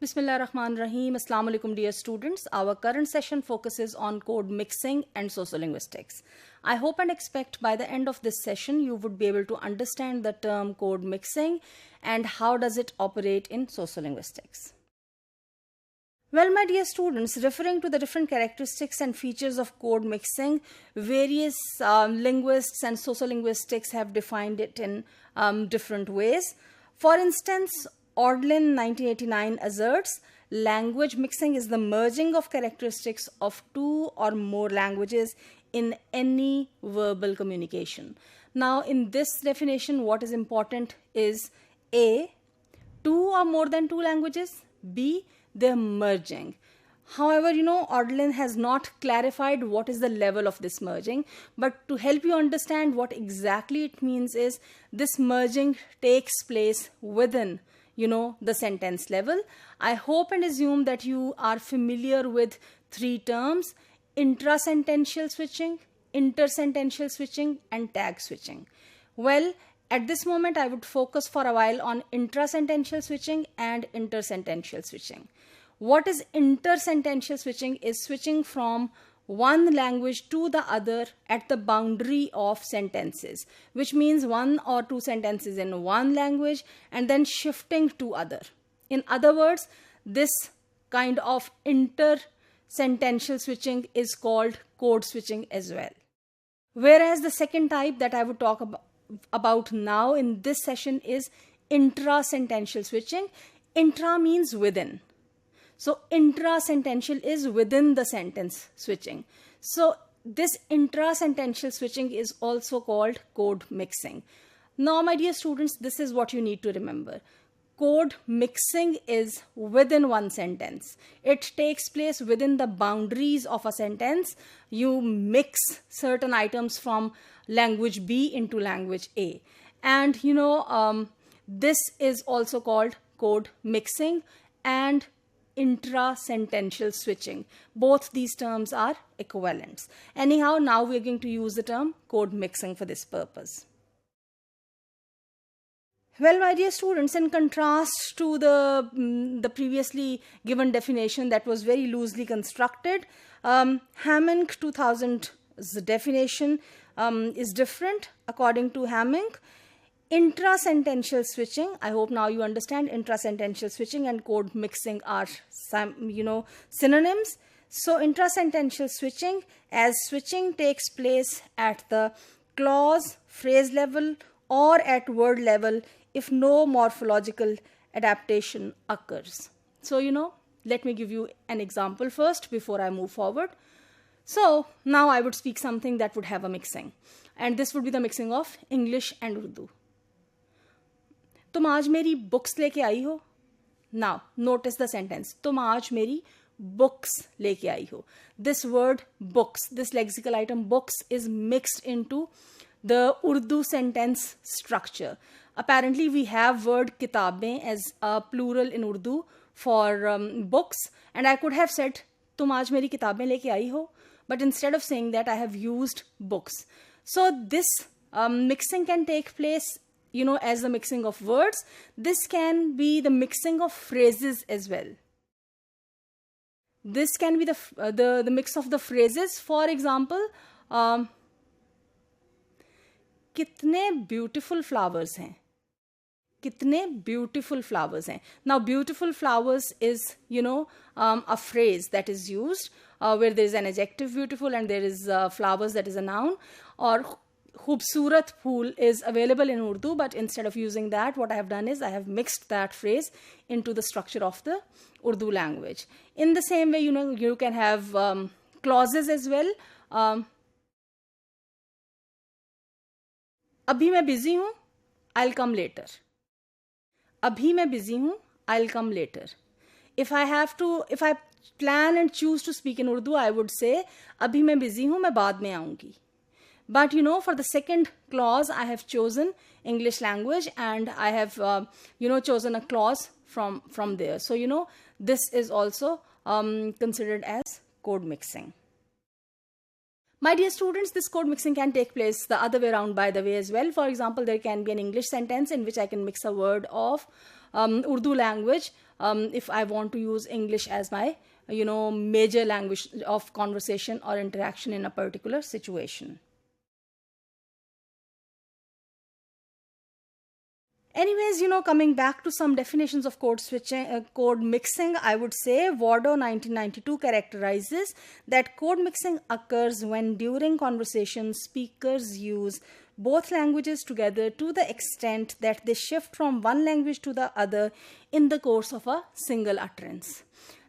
Bismillahirrahmanirrahim. Assalamu alaikum, dear students. Our current session focuses on code mixing and sociolinguistics. I hope and expect by the end of this session you would be able to understand the term code mixing and how does it operate in sociolinguistics. Well, my dear students, referring to the different characteristics and features of code mixing, various linguists and sociolinguistics have defined it in different ways. For instance, Odlin 1989 asserts language mixing is the merging of characteristics of two or more languages in any verbal communication. Now, in this definition, what is important is A, two or more than two languages, B, they're merging. However, Odlin has not clarified what is the level of this merging, but to help you understand what exactly it means is this merging takes place within the sentence level. I hope and assume that you are familiar with three terms: intrasentential switching, intersentential switching, and tag switching. Well, at this moment, I would focus for a while on intrasentential switching and intersentential switching. What is intersentential switching? Is switching from one language to the other at the boundary of sentences, which means one or two sentences in one language and then shifting to other. In other words, this kind of intersentential switching is called code switching as well. Whereas the second type that I would talk about now in this session is intrasentential switching. Intra means within. So intrasentential is within the sentence switching. So this intrasentential switching is also called code mixing. Now, my dear students, this is what you need to remember. Code mixing is within one sentence. It takes place within the boundaries of a sentence. You mix certain items from language B into language A. And this is also called code mixing and intrasentential switching. Both these terms are equivalents. Anyhow, now we're going to use the term code mixing for this purpose. Well, my dear students, in contrast to the previously given definition that was very loosely constructed, Hammink 2000's definition is different. According to Hammink, intrasentential switching, I hope now you understand intrasentential switching and code mixing are synonyms. So intrasentential switching, as switching takes place at the clause, phrase level or at word level if no morphological adaptation occurs. So let me give you an example first before I move forward. So now I would speak something that would have a mixing, and this would be the mixing of English and Urdu. तुम आज मेरी books लेके आई हो. Now, notice the sentence. तुम आज मेरी books लेके आई हो. This word books, this lexical item books is mixed into the Urdu sentence structure. Apparently, we have word किताबें as a plural in Urdu for books, and I could have said तुम आज मेरी किताबें लेके आई हो, but instead of saying that, I have used books. So this mixing can take place as the mixing of words. This can be the mixing of phrases as well. This can be the mix of the phrases. For example, कितने beautiful flowers हैं. कितने beautiful flowers हैं. Now, beautiful flowers is, a phrase that is used where there is an adjective beautiful and there is flowers that is a noun. Or khubsurat phool is available in Urdu, but instead of using that, what I have done is I have mixed that phrase into the structure of the Urdu language. In the same way, you can have clauses as well. अभी मैं busy हूँ, I'll come later. अभी मैं busy हूँ, I'll come later. If I plan and choose to speak in Urdu, I would say अभी मैं busy हूँ, मैं बाद में आऊँगी. But for the second clause, I have chosen English language and I have chosen a clause from there. So this is also considered as code mixing. My dear students, this code mixing can take place the other way around, by the way, as well. For example, there can be an English sentence in which I can mix a word of Urdu language if I want to use English as my, major language of conversation or interaction in a particular situation. Anyways, coming back to some definitions of code switching, code mixing, I would say Wardo 1992 characterizes that code mixing occurs when during conversation speakers use both languages together to the extent that they shift from one language to the other in the course of a single utterance.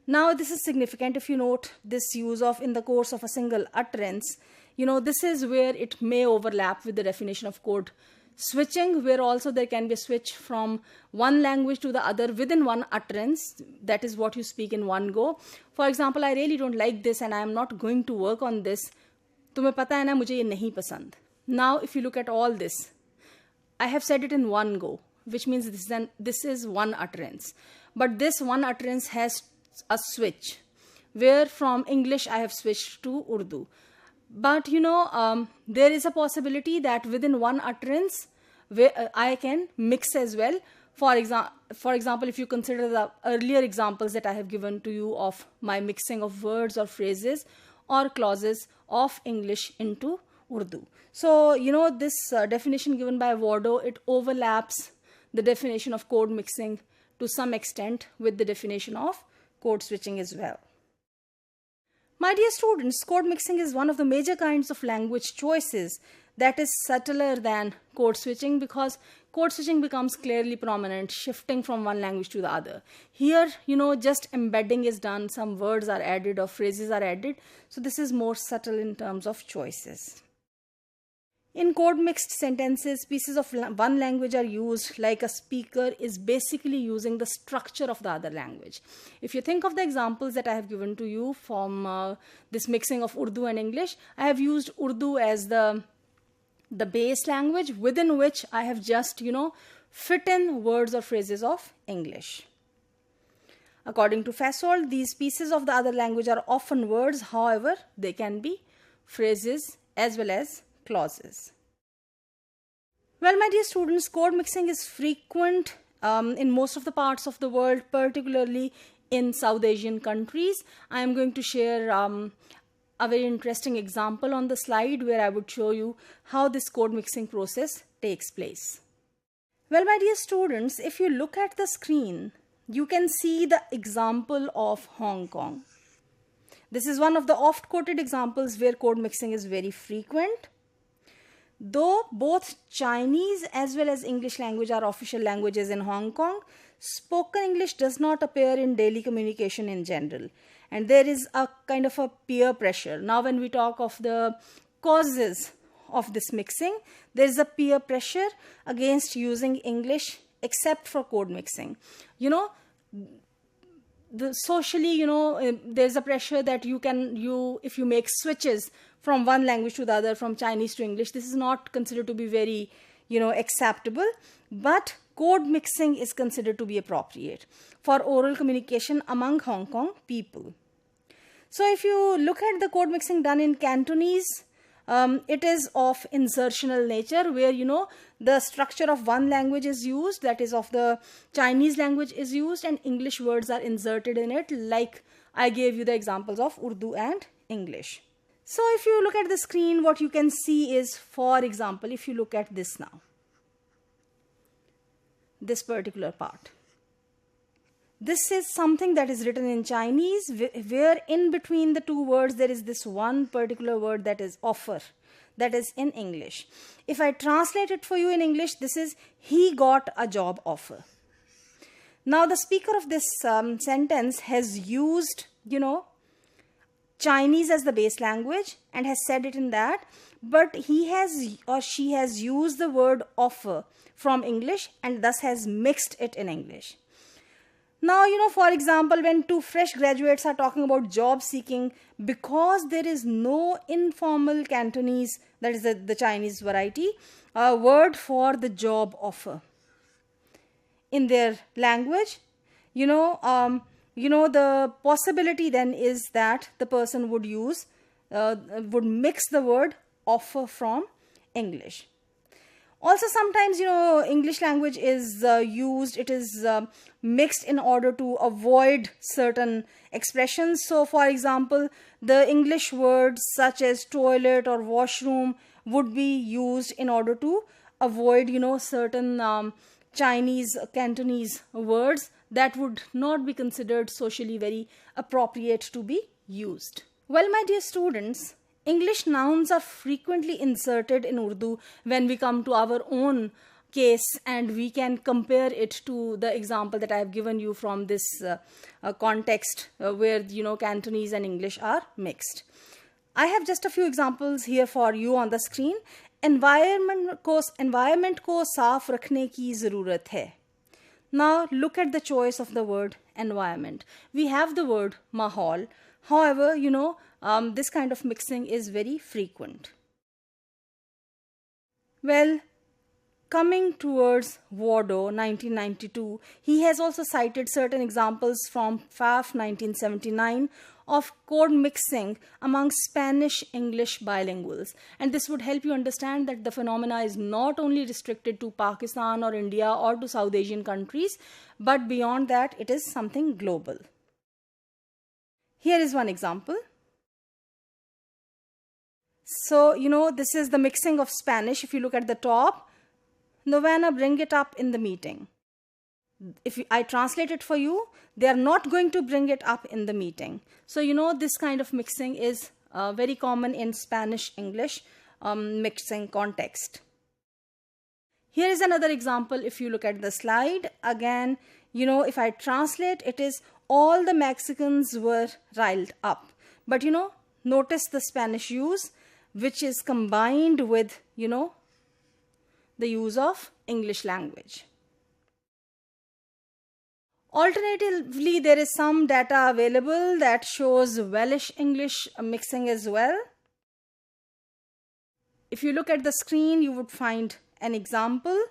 Now, this is significant if you note this use of in the course of a single utterance. This is where it may overlap with the definition of code switching, where also there can be a switch from one language to the other within one utterance. That is what you speak in one go. For example, I really don't like this and I am not going to work on this. तुम्हें पता है ना मुझे ये नहीं पसंद. Now, if you look at all this, I have said it in one go, which means this is one utterance. But this one utterance has a switch, where from English I have switched to Urdu. But there is a possibility that within one utterance where I can mix as well. For example, if you consider the earlier examples that I have given to you of my mixing of words or phrases or clauses of English into Urdu. So, this definition given by Wardo, it overlaps the definition of code mixing to some extent with the definition of code switching as well. My dear students, code mixing is one of the major kinds of language choices that is subtler than code switching, because code switching becomes clearly prominent, shifting from one language to the other. Here, just embedding is done, some words are added or phrases are added. So this is more subtle in terms of choices. In code mixed sentences, pieces of one language are used like a speaker is basically using the structure of the other language. If you think of the examples that I have given to you from this mixing of Urdu and English, I have used Urdu as the base language within which I have just, fit in words or phrases of English. According to Fasold, these pieces of the other language are often words, however, they can be phrases as well as clauses. Well, my dear students, code mixing is frequent in most of the parts of the world, particularly in South Asian countries. I am going to share a very interesting example on the slide where I would show you how this code mixing process takes place. Well, my dear students, if you look at the screen, you can see the example of Hong Kong. This is one of the oft quoted examples where code mixing is very frequent. Though both Chinese as well as English language are official languages in Hong Kong, spoken English does not appear in daily communication in general. And there is a kind of a peer pressure. Now, when we talk of the causes of this mixing, there is a peer pressure against using English except for code mixing. Socially, there's a pressure that if you make switches from one language to the other, from Chinese to English, this is not considered to be very, acceptable. But code mixing is considered to be appropriate for oral communication among Hong Kong people. So if you look at the code mixing done in Cantonese, it is of insertional nature, where the structure of one language is used, that is of the Chinese language is used, and English words are inserted in it, like I gave you the examples of Urdu and English. So if you look at the screen, what you can see is, for example, if you look at this now, this particular part. This is something that is written in Chinese, where in between the two words there is this one particular word that is offer, that is in English. If I translate it for you in English, this is he got a job offer. Now the speaker of this sentence has used, Chinese as the base language and has said it in that, but he has or she has used the word offer from English and thus has mixed it in English. Now, for example, when two fresh graduates are talking about job seeking, because there is no informal Cantonese, that is the Chinese variety, word for the job offer in their language, the possibility then is that the person would mix the word offer from English. Also, sometimes, English language is used, it is mixed in order to avoid certain expressions. So, for example, the English words such as toilet or washroom would be used in order to avoid, certain Chinese, Cantonese words that would not be considered socially very appropriate to be used. Well, my dear students, English nouns are frequently inserted in Urdu when we come to our own case, and we can compare it to the example that I have given you from this context where Cantonese and English are mixed. I have just a few examples here for you on the screen. Environment को साफ रखने की ज़रूरत है. Now look at the choice of the word environment. We have the word mahal. However, this kind of mixing is very frequent. Well, coming towards Wardo, 1992, he has also cited certain examples from Pfaff, 1979, of code mixing among Spanish-English bilinguals. And this would help you understand that the phenomena is not only restricted to Pakistan or India or to South Asian countries, but beyond that, it is something global. Here is one example. So, this is the mixing of Spanish. If you look at the top, Novana, bring it up in the meeting. If I translate it for you, they are not going to bring it up in the meeting. So, this kind of mixing is very common in Spanish-English mixing context. Here is another example. If you look at the slide, again, if I translate, it is all the Mexicans were riled up. But, notice the Spanish use, which is combined with, the use of English language. Alternatively, there is some data available that shows Welsh-English mixing as well. If you look at the screen, you would find an example.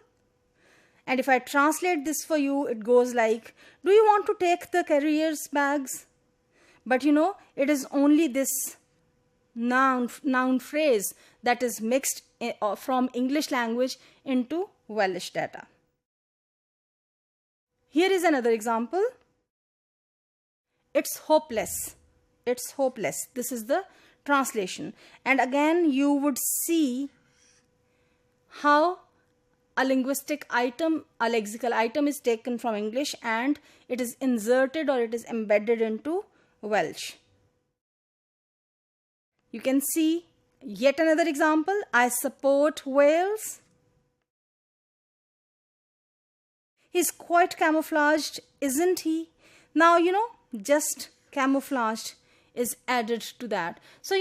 And if I translate this for you, it goes like, do you want to take the carrier's bags? But it is only this noun phrase that is mixed from English language into Welsh data. Here is another example. It's hopeless. It's hopeless. This is the translation. And again, you would see how a linguistic item, a lexical item is taken from English and it is inserted or it is embedded into Welsh. You can see yet another example. I support Wales. He's quite camouflaged, isn't he? Now, just camouflaged is added to that. So,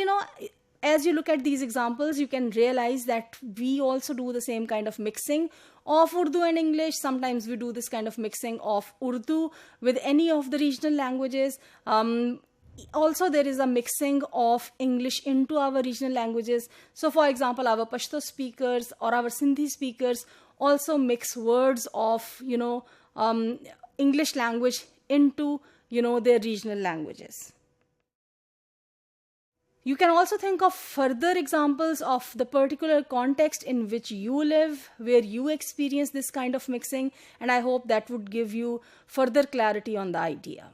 as you look at these examples, you can realize that we also do the same kind of mixing of Urdu and English. Sometimes we do this kind of mixing of Urdu with any of the regional languages. Also, there is a mixing of English into our regional languages. So, for example, our Pashto speakers or our Sindhi speakers also mix words of, English language into, their regional languages. You can also think of further examples of the particular context in which you live, where you experience this kind of mixing, and I hope that would give you further clarity on the idea.